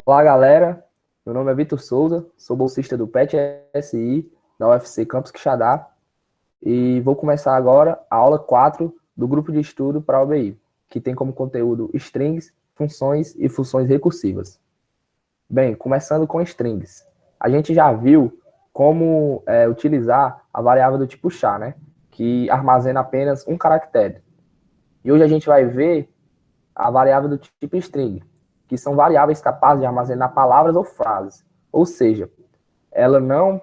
Olá, galera. Meu nome é Vitor Souza, sou bolsista do PET-SI da UFC Campus Quixadá e vou começar agora a aula 4 do grupo de estudo para a OBI, que tem como conteúdo strings, funções e funções recursivas. Bem, começando com strings. A gente já viu como utilizar a variável do tipo char, né? Que armazena apenas um caractere. E hoje a gente vai ver a variável do tipo string, que são variáveis capazes de armazenar palavras ou frases. Ou seja, ela não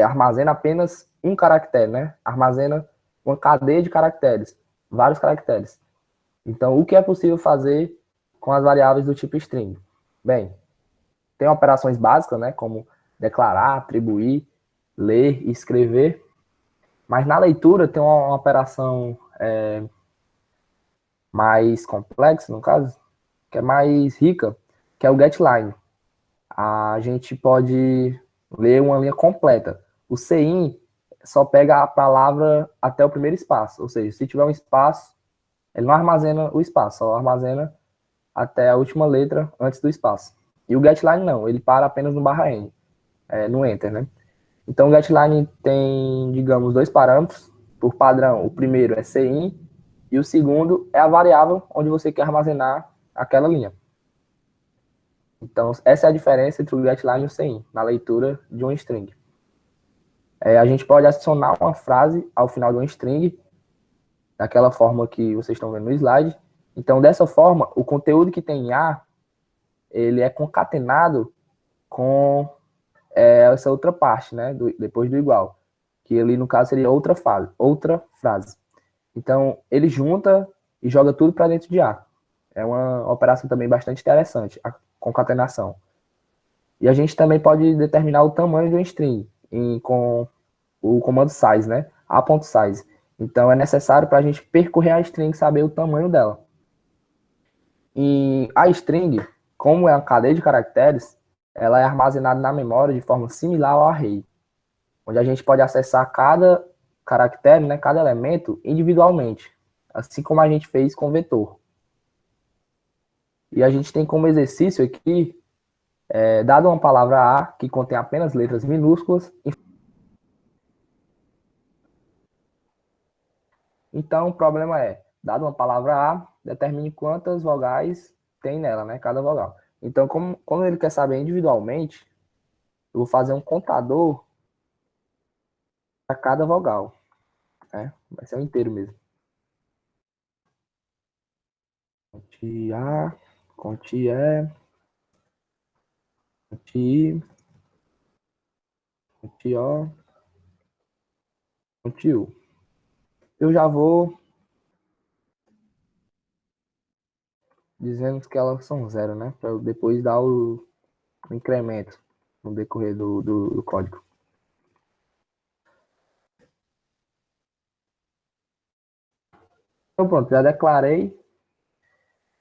armazena apenas um caractere, né? Armazena uma cadeia de caracteres, vários caracteres. Então, o que é possível fazer com as variáveis do tipo string? Bem, tem operações básicas, né? Como declarar, atribuir, ler e escrever. Mas na leitura tem uma operação mais complexa, no caso, que é mais rica, que é o getLine. A gente pode ler uma linha completa. O CIN só pega a palavra até o primeiro espaço, ou seja, se tiver um espaço, ele não armazena o espaço, só armazena até a última letra antes do espaço. E o getLine não, ele para apenas no /n, no enter, né? Então o getLine tem, digamos, dois parâmetros. Por padrão, o primeiro é CIN e o segundo é a variável onde você quer armazenar aquela linha. Então, essa é a diferença entre o getLine e o CIN, na leitura de um string. A gente pode adicionar uma frase ao final de um string, daquela forma que vocês estão vendo no slide. Então, dessa forma, o conteúdo que tem em A, ele é concatenado com essa outra parte, né, depois do igual, que ali, no caso, seria outra frase. Então, ele junta e joga tudo para dentro de A. É uma operação também bastante interessante, a concatenação. E a gente também pode determinar o tamanho de um string com o comando size, né? A.size. Então é necessário para a gente percorrer a string saber o tamanho dela. E a string, como é uma cadeia de caracteres, ela é armazenada na memória de forma similar ao array, onde a gente pode acessar cada caractere, né, cada elemento individualmente, assim como a gente fez com o vetor. E a gente tem como exercício aqui, dado uma palavra A que contém apenas letras minúsculas. Então, o problema é, dado uma palavra A, determine quantas vogais tem nela, né? Cada vogal. Então, como ele quer saber individualmente, eu vou fazer um contador para cada vogal, né? Vai ser um inteiro mesmo. Conte A, conte E, conte I, conte O, conte U. Eu já vou dizendo que elas são zero, né? Para depois dar o incremento no decorrer do código. Então, pronto, já declarei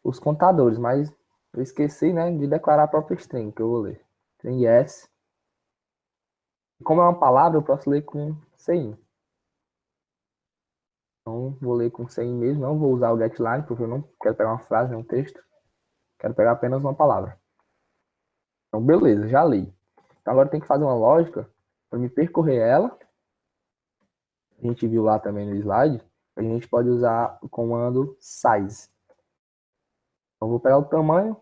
os contadores, mas eu esqueci, né, de declarar a própria string, que eu vou ler. String S. Como é uma palavra, eu posso ler com CIN. Então, vou ler com CIN mesmo, não vou usar o getLine, porque eu não quero pegar uma frase, um texto. Quero pegar apenas uma palavra. Então, beleza, já li. Então, agora tem que fazer uma lógica para me percorrer ela. A gente viu lá também no slide. A gente pode usar o comando size. Então, vou pegar o tamanho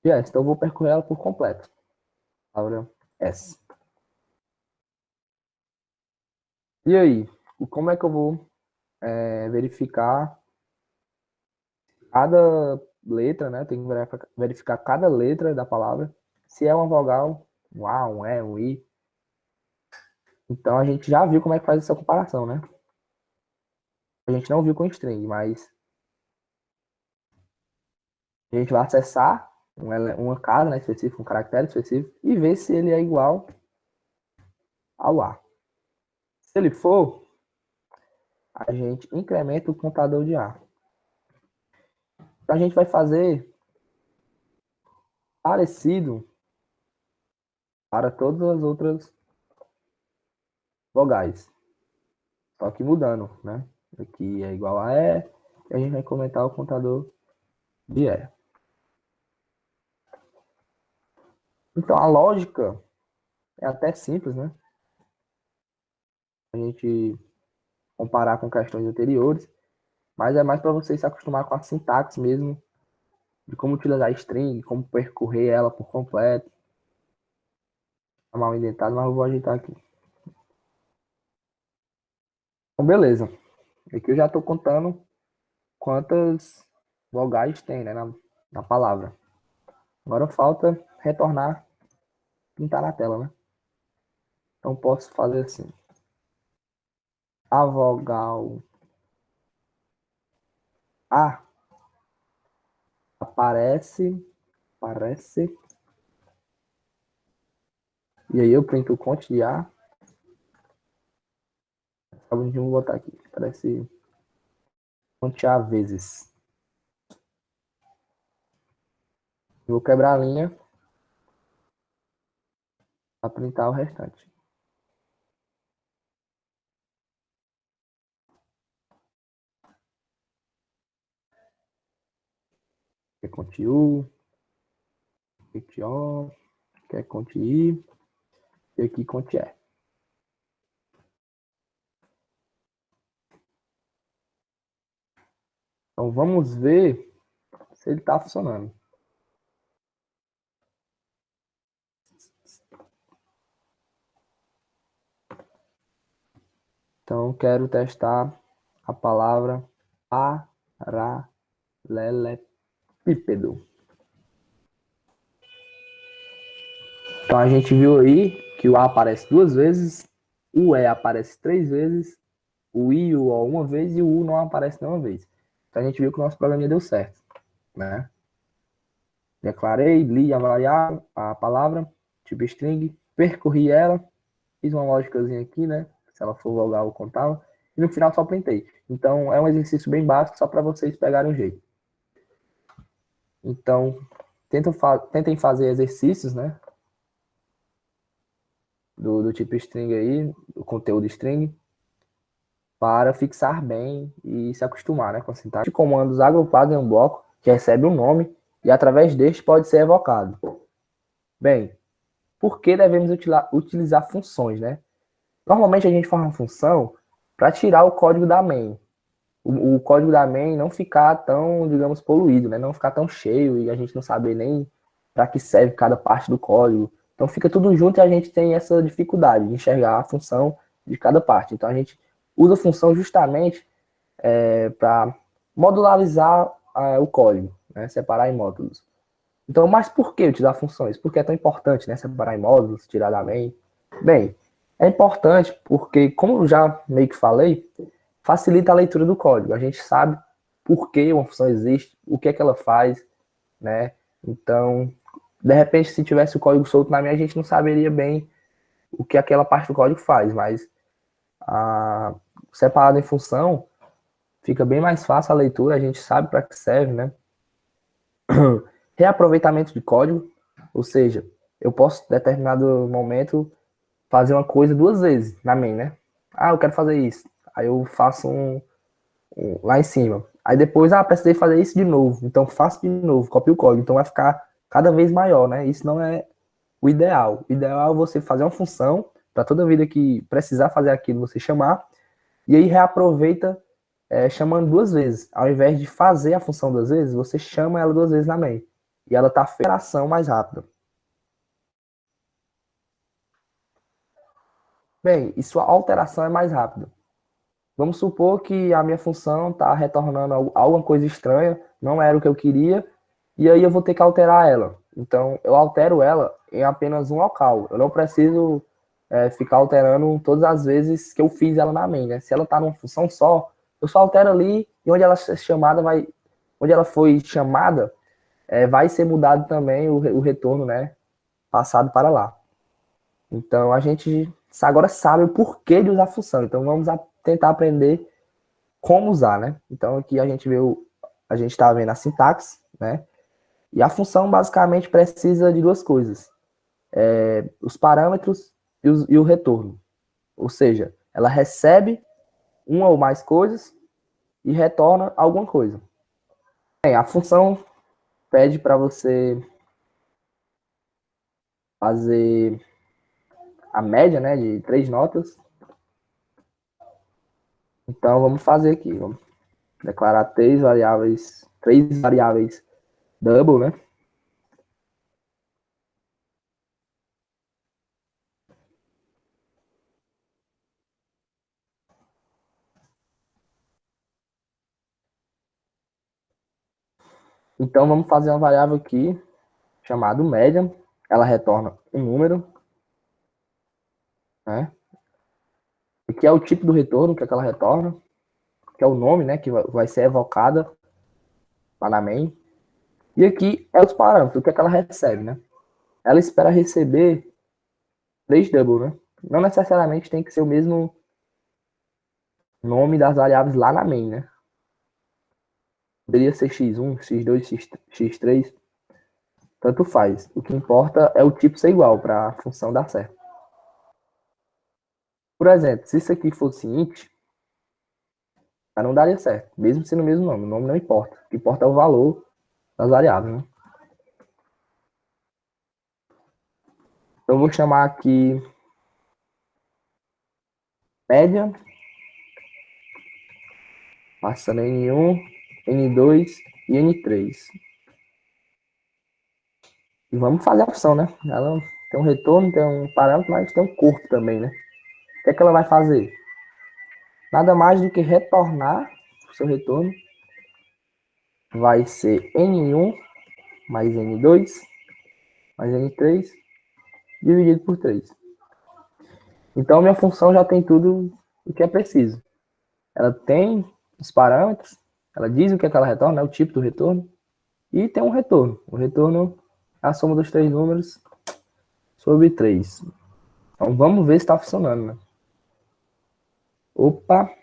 de S. Então, eu vou percorrer ela por completo. Palavra S. E aí, como é que eu vou verificar cada letra, né? Tem que verificar cada letra da palavra. Se é uma vogal, um A, um E, um I. Então a gente já viu como é que faz essa comparação, né? A gente não viu com string, mas a gente vai acessar uma casa, né, específica, um caractere específico, e ver se ele é igual ao A. Se ele for, a gente incrementa o contador de A. Então, a gente vai fazer parecido para todas as outras vogais. Só que mudando, né? Aqui é igual a E, e a gente vai comentar o contador de E. Então, a lógica é até simples, né? A gente comparar com questões anteriores, mas é mais para você se acostumar com a sintaxe mesmo, de como utilizar a string, como percorrer ela por completo. Tá mal indentado, mas eu vou ajeitar aqui. Então, beleza. Aqui eu já estou contando quantas vogais tem, né, na palavra. Agora falta retornar, pintar na tela, né? Então posso fazer assim. A vogal A aparece, e aí eu printo o conte de A. Vou botar aqui. Aparece conte A vezes. Vou quebrar a linha para printar o restante. Quer conte U, conte O, quer conte I, e aqui conte E. Então vamos ver se ele está funcionando. Então quero testar a palavra paralelepípedo. Então a gente viu aí que o A aparece 2 vezes, o E aparece 3 vezes, o I e o O uma vez e o U não aparece nenhuma vez. Então a gente viu que o nosso programinha deu certo, né? Declarei, li, avaliar a palavra, tipo string, percorri ela, fiz uma lógicazinha aqui, né? Se ela for vogal, eu contava, e no final só printei. Então é um exercício bem básico, só para vocês pegarem o jeito. Então, tentem fazer exercícios, né? Do tipo string aí, do conteúdo string, para fixar bem e se acostumar, né, com a sintaxe. Comandos agrupados em um bloco que recebe um nome e através deste pode ser evocado. Bem, por que devemos utilizar funções, né? Normalmente a gente faz uma função para tirar o código da main. O código da main não ficar tão, digamos, poluído, né? Não ficar tão cheio e a gente não saber nem para que serve cada parte do código. Então fica tudo junto e a gente tem essa dificuldade de enxergar a função de cada parte. Então a gente usa a função justamente para modularizar o código, né? Separar em módulos. Então, mas por que utilizar funções? Por que é tão importante, né? Separar em módulos, tirar da main? Bem, é importante porque, como eu já meio que falei, facilita a leitura do código. A gente sabe por que uma função existe, o que é que ela faz, né? Então, de repente, se tivesse o código solto na main, a gente não saberia bem o que aquela parte do código faz, mas separado em função, fica bem mais fácil a leitura, a gente sabe para que serve, né? Reaproveitamento de código, ou seja, eu posso, em determinado momento, fazer uma coisa 2 vezes na main, né? Ah, eu quero fazer isso. Aí eu faço lá em cima. Aí depois, precisei fazer isso de novo. Então faço de novo, copio o código. Então vai ficar cada vez maior, né? Isso não é o ideal. O ideal é você fazer uma função para toda vida que precisar fazer aquilo, você chamar. E aí reaproveita chamando 2 vezes. Ao invés de fazer a função 2 vezes, você chama ela 2 vezes na main. E ela está feita a ação mais rápida. Bem, e sua alteração é mais rápida. Vamos supor que a minha função está retornando alguma coisa estranha, não era o que eu queria, e aí eu vou ter que alterar ela. Então, eu altero ela em apenas um local. Eu não preciso ficar alterando todas as vezes que eu fiz ela na main, né? Se ela está numa função só, eu só altero ali e onde ela foi chamada, vai ser mudado também o retorno, né? Passado para lá. Então, a gente agora sabe o porquê de usar a função. Então, vamos tentar aprender como usar, né? Então, aqui a gente está vendo a sintaxe, né? E a função basicamente precisa de 2 coisas: os parâmetros e o retorno. Ou seja, ela recebe uma ou mais coisas e retorna alguma coisa. Bem, a função pede para você fazer a média, né, de 3 notas. Então, vamos fazer aqui. Vamos declarar 3 variáveis double, né? Então, vamos fazer uma variável aqui chamada média. Ela retorna um número, né? E que é o tipo do retorno que ela retorna, que é o nome, né, que vai ser evocada lá na main. E aqui é os parâmetros, o que é que ela recebe, né? Ela espera receber 3 double, né? Não necessariamente tem que ser o mesmo nome das variáveis lá na main, né? Poderia ser x1, x2, x3, tanto faz. O que importa é o tipo ser igual para a função dar certo. Por exemplo, se isso aqui fosse int, não daria certo, mesmo sendo o mesmo nome. O nome não importa. O que importa é o valor das variáveis, né? Então, eu vou chamar aqui média, passando N1, N2 e N3. E vamos fazer a função, né? Ela tem um retorno, tem um parâmetro, mas tem um corpo também, né? O que é que ela vai fazer? Nada mais do que retornar o seu retorno. Vai ser N1 mais N2 mais N3 dividido por 3. Então, minha função já tem tudo o que é preciso. Ela tem os parâmetros, ela diz o que é que ela retorna, o tipo do retorno, e tem um retorno. O retorno é a soma dos 3 números sobre 3. Então, vamos ver se está funcionando, né? Opa!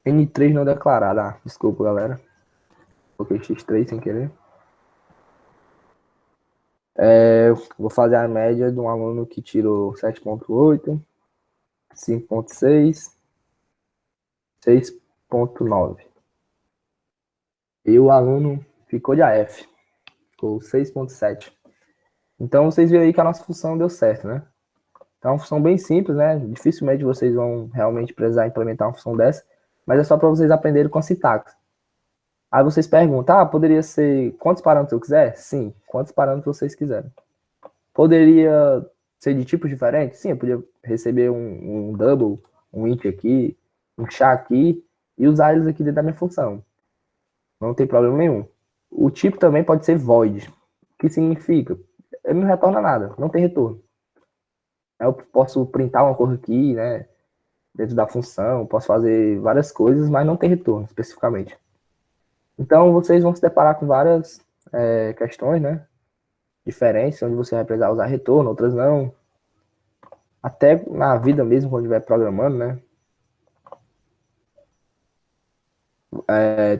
N3 não declarado. Ah, desculpa, galera. Coloquei X3 sem querer. Vou fazer a média de um aluno que tirou 7,8, 5,6, 6,9. E o aluno ficou de AF. Ficou 6,7. Então, vocês viram aí que a nossa função deu certo, né? Então, é uma função bem simples, né? Dificilmente vocês vão realmente precisar implementar uma função dessa, mas é só para vocês aprenderem com a sintaxe. Aí vocês perguntam, poderia ser quantos parâmetros eu quiser? Sim, quantos parâmetros vocês quiserem. Poderia ser de tipos diferentes? Sim, eu podia receber um double, um int aqui, um char aqui, e usar eles aqui dentro da minha função. Não tem problema nenhum. O tipo também pode ser void. O que significa? Ele não retorna nada, não tem retorno. Eu posso printar uma coisa aqui, né, dentro da função, posso fazer várias coisas, mas não tem retorno especificamente. Então, vocês vão se deparar com várias questões, né, diferentes, onde você vai precisar usar retorno, outras não. Até na vida mesmo, quando estiver programando, né.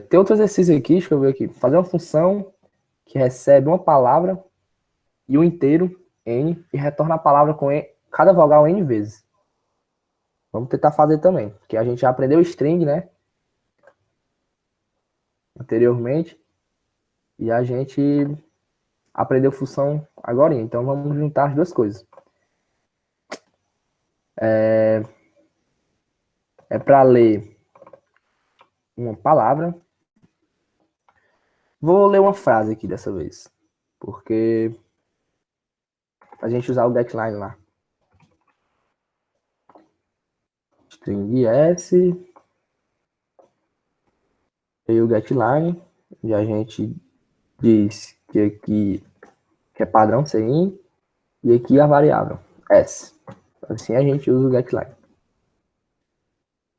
Tem outro exercício aqui, deixa eu ver aqui. Fazer uma função que recebe uma palavra e um inteiro, n, e retorna a palavra com cada vogal n vezes. Vamos tentar fazer também, porque a gente já aprendeu string, né, anteriormente, e a gente aprendeu função agora, então vamos juntar as duas coisas. É para ler uma palavra. Vou ler uma frase aqui dessa vez, porque a gente usar o getLine lá. String s e o getLine, e a gente diz que aqui que é padrão CIN, e aqui a variável s. Assim a gente usa o getLine.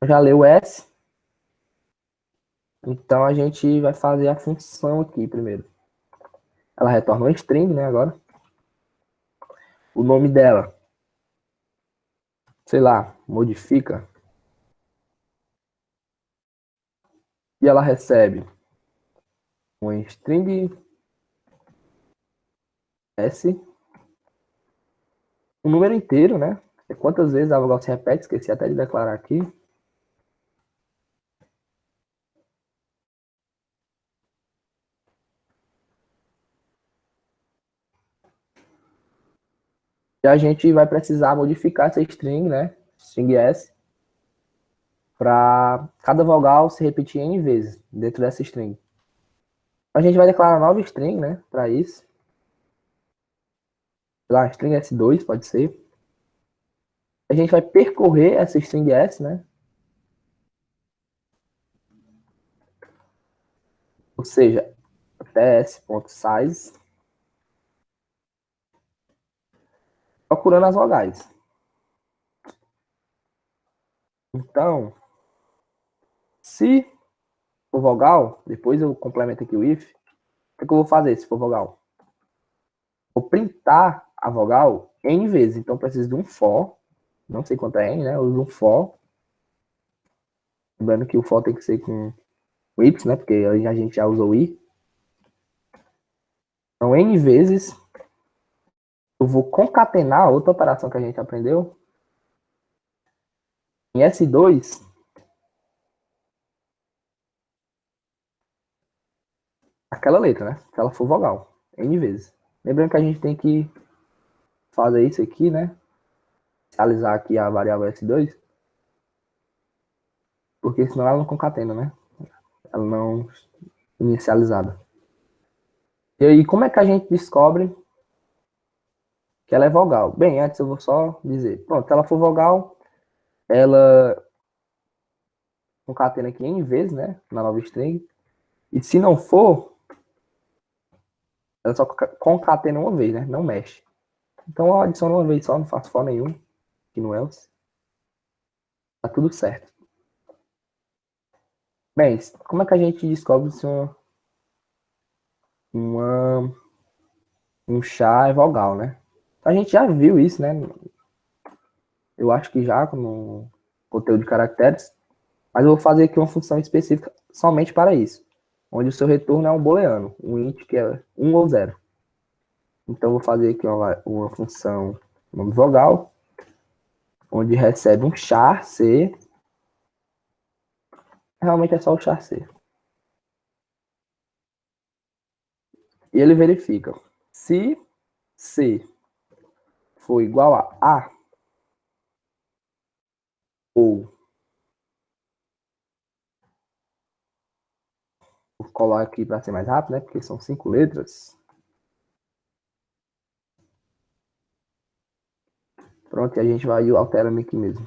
Já leu o s, então a gente vai fazer a função aqui primeiro. Ela retorna um string, né, agora. O nome dela, sei lá, modifica. E ela recebe um string s, um número inteiro, né? Quantas vezes a vogal se repete, esqueci até de declarar aqui. E a gente vai precisar modificar essa string, né? String S, para cada vogal se repetir N vezes dentro dessa string. A gente vai declarar nova string, né? Para isso. Lá, string S2 pode ser. A gente vai percorrer essa string S, né? Ou seja, até s.size, procurando as vogais. Então, se for vogal, depois eu complemento aqui o if, o que eu vou fazer se for vogal? Vou printar a vogal N vezes. Então, eu preciso de um for, não sei quanto é N, né? Eu uso um for. Lembrando que o for tem que ser com o Y, né? Porque a gente já usou o I. Então, N vezes, eu vou concatenar outra operação que a gente aprendeu em S2, aquela letra, né? Se ela for vogal, N vezes. Lembrando que a gente tem que fazer isso aqui, né? Inicializar aqui a variável S2, porque senão ela não concatena, né? Ela não inicializada. E aí, como é que a gente descobre que ela é vogal? Bem, antes eu vou só dizer, pronto, se ela for vogal, ela concatena aqui N vezes, né? Na nova string. E se não for, ela só concatena uma vez, né? Não mexe. Então eu adiciono uma vez só, não faço for nenhum. Aqui no else. Tá tudo certo. Bem, como é que a gente descobre se uma, um chá é vogal, né? A gente já viu isso, né? Eu acho que já no conteúdo de caracteres. Mas eu vou fazer aqui uma função específica somente para isso. Onde o seu retorno é um booleano, um int que é 1 ou 0. Então eu vou fazer aqui uma função nome vogal, onde recebe um char C. Realmente é só o char C. E ele verifica se C for igual a A, ou vou colar aqui para ser mais rápido, né? Porque são 5 letras. Pronto, e a gente vai alterando aqui mesmo.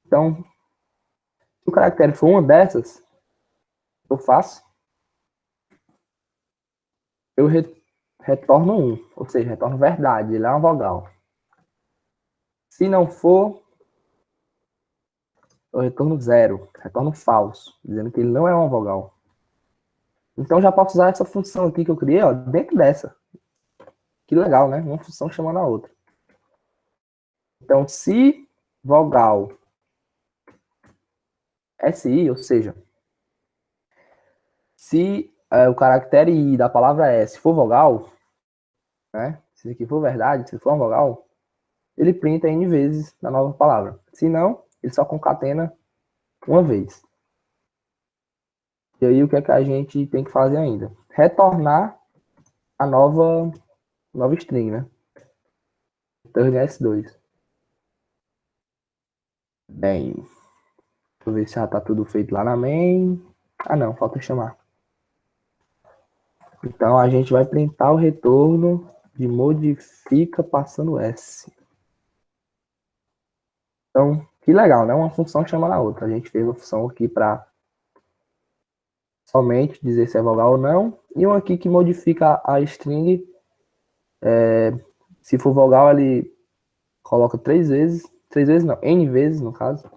Então, se o caractere for uma dessas, eu faço, eu retorno 1, ou seja, retorno verdade, ele é uma vogal. Se não for, eu retorno 0, retorno falso, dizendo que ele não é uma vogal. Então já posso usar essa função aqui que eu criei, ó, dentro dessa. Que legal, né? Uma função chamando a outra. Então, se vogal SI, ou seja, se o caractere I da palavra S for vogal, né? Se isso aqui for verdade, se for uma vogal, ele printa N vezes na nova palavra. Se não, ele só concatena uma vez. E aí o que é que a gente tem que fazer ainda? Retornar a nova string, né? Return S2. Bem, deixa eu ver se já tá tudo feito lá na main. Ah não, falta chamar. Então a gente vai printar o retorno de modifica passando S. Então, que legal, né? Uma função chama a outra. A gente fez uma função aqui para somente dizer se é vogal ou não, e uma aqui que modifica a string. Se for vogal, ele coloca 3 vezes não, N vezes no caso.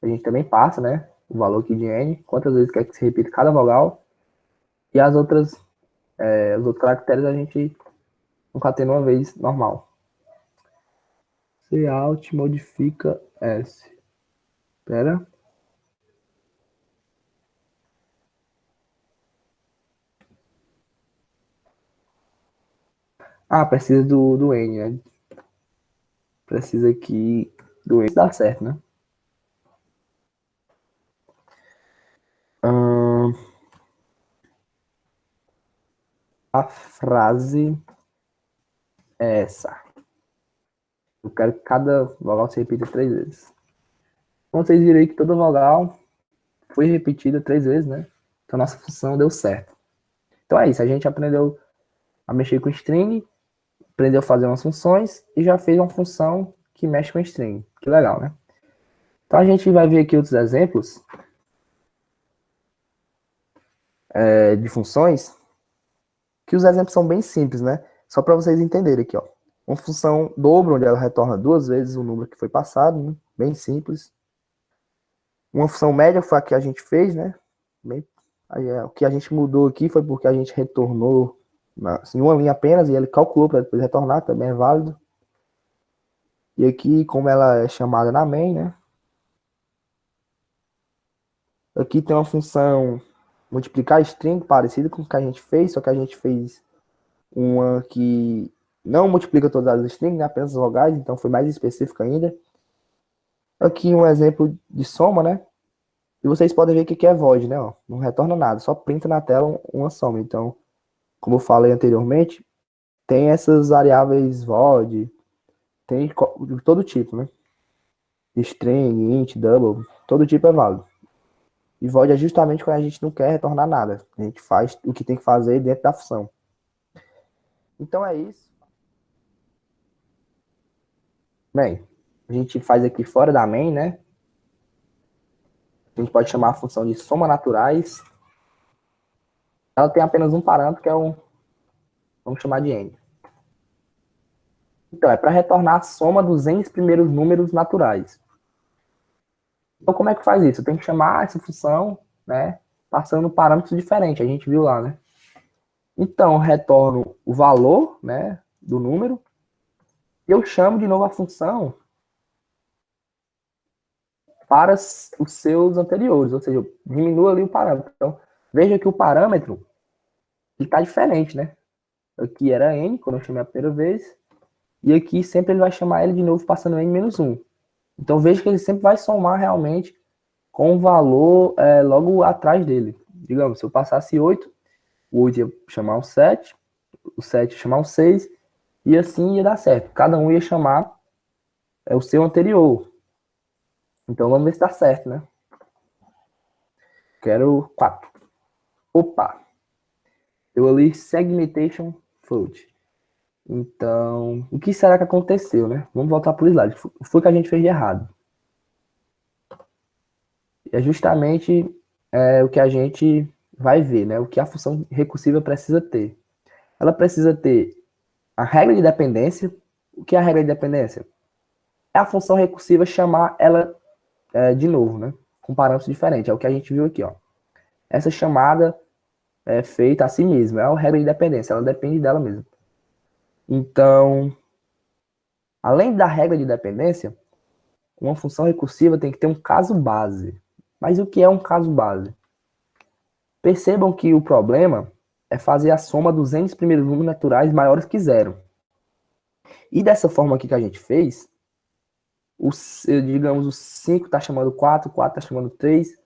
A gente também passa, né? O valor aqui de N, quantas vezes quer que se repita cada vogal. E as outras, os outros caracteres a gente concatena uma vez normal. Cout modifica S. Espera. Ah, precisa do N, né? Precisa aqui do N. Dá certo, né? Hum, A frase é essa. Eu quero que cada vogal se repita 3 vezes. Então, vocês viram aí que toda vogal foi repetida 3 vezes, né? Então, nossa função deu certo. Então, é isso. A gente aprendeu a mexer com string, aprendeu a fazer umas funções e já fez uma função que mexe com string. Que legal, né? Então, a gente vai ver aqui outros exemplos de funções, que os exemplos são bem simples, né? Só para vocês entenderem aqui, ó. Uma função dobro, onde ela retorna 2 vezes o número que foi passado, né? Bem simples. Uma função média foi a que a gente fez, né? Bem, o que a gente mudou aqui foi porque a gente retornou em uma linha apenas e ele calculou para depois retornar, também é válido. E aqui, como ela é chamada na main, né? Aqui tem uma função multiplicar string parecida com o que a gente fez, só que a gente fez uma que não multiplica todas as strings, né? Apenas as vogais, então foi mais específico ainda. Aqui um exemplo de soma, né? E vocês podem ver que aqui é void, né? Ó, não retorna nada, só printa na tela uma soma. Então, como eu falei anteriormente, tem essas variáveis void, tem de todo tipo, né? String, int, double, todo tipo é válido. E void é justamente quando a gente não quer retornar nada. A gente faz o que tem que fazer dentro da função. Então é isso. Bem, a gente faz aqui fora da main, né? A gente pode chamar a função de soma naturais. Ela tem apenas um parâmetro, que é um, vamos chamar de n. Então, é para retornar a soma dos n primeiros números naturais. Então, como é que faz isso? Eu tenho que chamar essa função, né, passando parâmetros diferentes, a gente viu lá, né? Então, eu retorno o valor, né, do número, e eu chamo de novo a função para os seus anteriores, ou seja, eu diminuo ali o parâmetro. Então, veja que o parâmetro está diferente, né? Aqui era n, quando eu chamei a primeira vez, e aqui sempre ele vai chamar ele de novo passando n menos 1. Então, veja que ele sempre vai somar realmente com o valor logo atrás dele. Digamos, se eu passasse 8, o 8 ia chamar o 7, o 7 ia chamar o 6, e assim ia dar certo. Cada um ia chamar o seu anterior. Então vamos ver se dá certo, né? Quero 4. Opa! Eu ali segmentation fault. Então, o que será que aconteceu, né? Vamos voltar para o slide. O que foi que a gente fez de errado? É justamente o que a gente vai ver, né? O que a função recursiva precisa ter. Ela precisa ter a regra de dependência. O que é a regra de dependência? É a função recursiva chamar ela de novo, né? Com parâmetros diferentes. É o que a gente viu aqui, ó. Essa chamada é feita a si mesma. É a regra de dependência. Ela depende dela mesma. Então, além da regra de dependência, uma função recursiva tem que ter um caso base. Mas o que é um caso base? Percebam que o problema é fazer a soma dos n primeiros números naturais maiores que zero. E dessa forma aqui que a gente fez, digamos, o 5 está chamando 4, o 4 está chamando 3,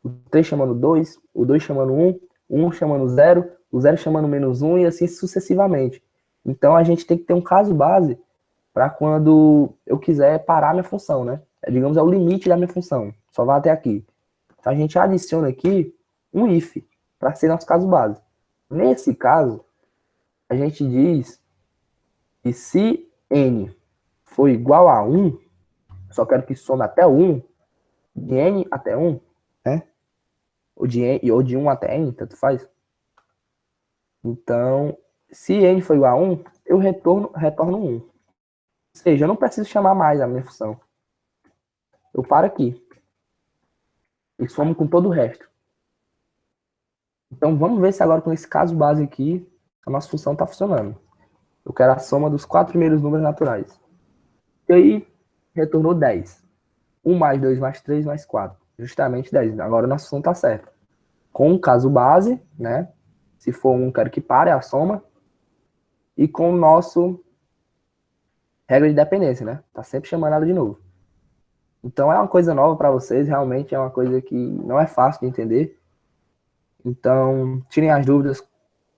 o 3 chamando 2, o 2 chamando 1, o 1 chamando 0, o 0 chamando menos 1 e assim sucessivamente. Então a gente tem que ter um caso base para quando eu quiser parar minha função, né? Digamos, é o limite da minha função. Só vai até aqui. Então a gente adiciona aqui um if para ser nosso caso base. Nesse caso, a gente diz que se n for igual a 1, só quero que some até o 1, de n até 1, né? Ou de 1 até n, tanto faz. Então, se n for igual a 1, eu retorno 1. Ou seja, eu não preciso chamar mais a minha função. Eu paro aqui. E somo com todo o resto. Então, vamos ver se agora com esse caso base aqui, a nossa função está funcionando. Eu quero a soma dos 4 primeiros números naturais. E aí, retornou 10. 1 mais 2 mais 3 mais 4. Justamente 10. Agora a nossa função está certa. Com o caso base, né? Se for 1, quero que pare a soma. E com o nosso regra de dependência, né? Tá sempre chamando ela de novo. Então é uma coisa nova para vocês, realmente é uma coisa que não é fácil de entender. Então, tirem as dúvidas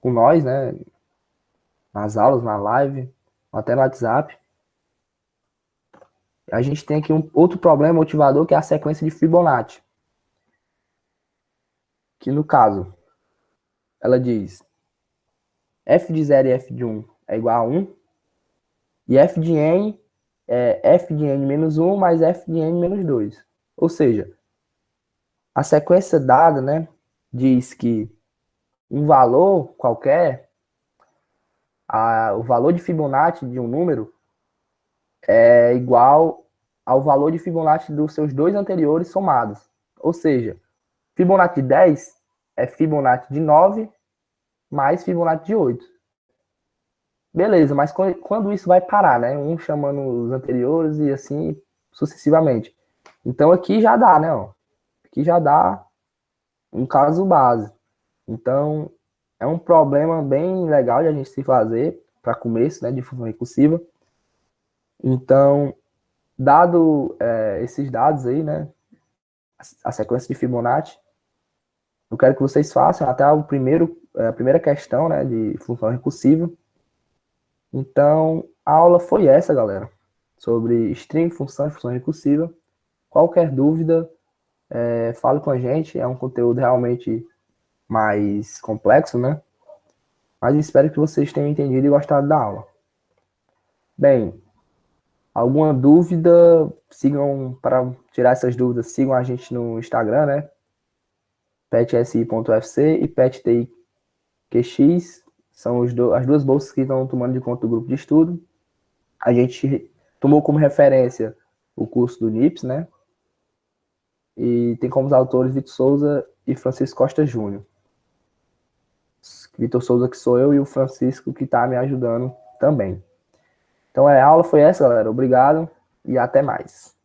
com nós, né? nas aulas, na live, até no WhatsApp. A gente tem aqui um outro problema motivador, que é a sequência de Fibonacci. Que no caso, ela diz f de 0 e f de 1 é igual a 1, e f de n é f de n menos 1 mais f de n menos 2. Ou seja, a sequência dada, né, diz que um valor qualquer, o valor de Fibonacci de um número é igual ao valor de Fibonacci dos seus dois anteriores somados. Ou seja, Fibonacci de 10 é Fibonacci de 9 mais Fibonacci de 8. Beleza, mas quando isso vai parar, né? Um chamando os anteriores e assim sucessivamente. Então aqui já dá, né? Ó. Aqui já dá um caso base. Então é um problema bem legal de a gente se fazer para começo, né? De função recursiva. Então, dado esses dados aí, né? A sequência de Fibonacci, eu quero que vocês façam até a primeira questão, né? De função recursiva. Então, a aula foi essa, galera, sobre string, função e função recursiva. Qualquer dúvida, fale com a gente. É um conteúdo realmente mais complexo, né? Mas espero que vocês tenham entendido e gostado da aula. Bem, alguma dúvida, sigam, para tirar essas dúvidas, sigam a gente no Instagram, né? petsi.ufc e pettiqx, são as duas bolsas que estão tomando de conta do grupo de estudo. A gente tomou como referência o curso do NIPS, né? E tem como autores Vitor Souza e Francisco Costa Júnior. Vitor Souza, que sou eu, e o Francisco, que está me ajudando também. Então, a aula foi essa, galera. Obrigado e até mais.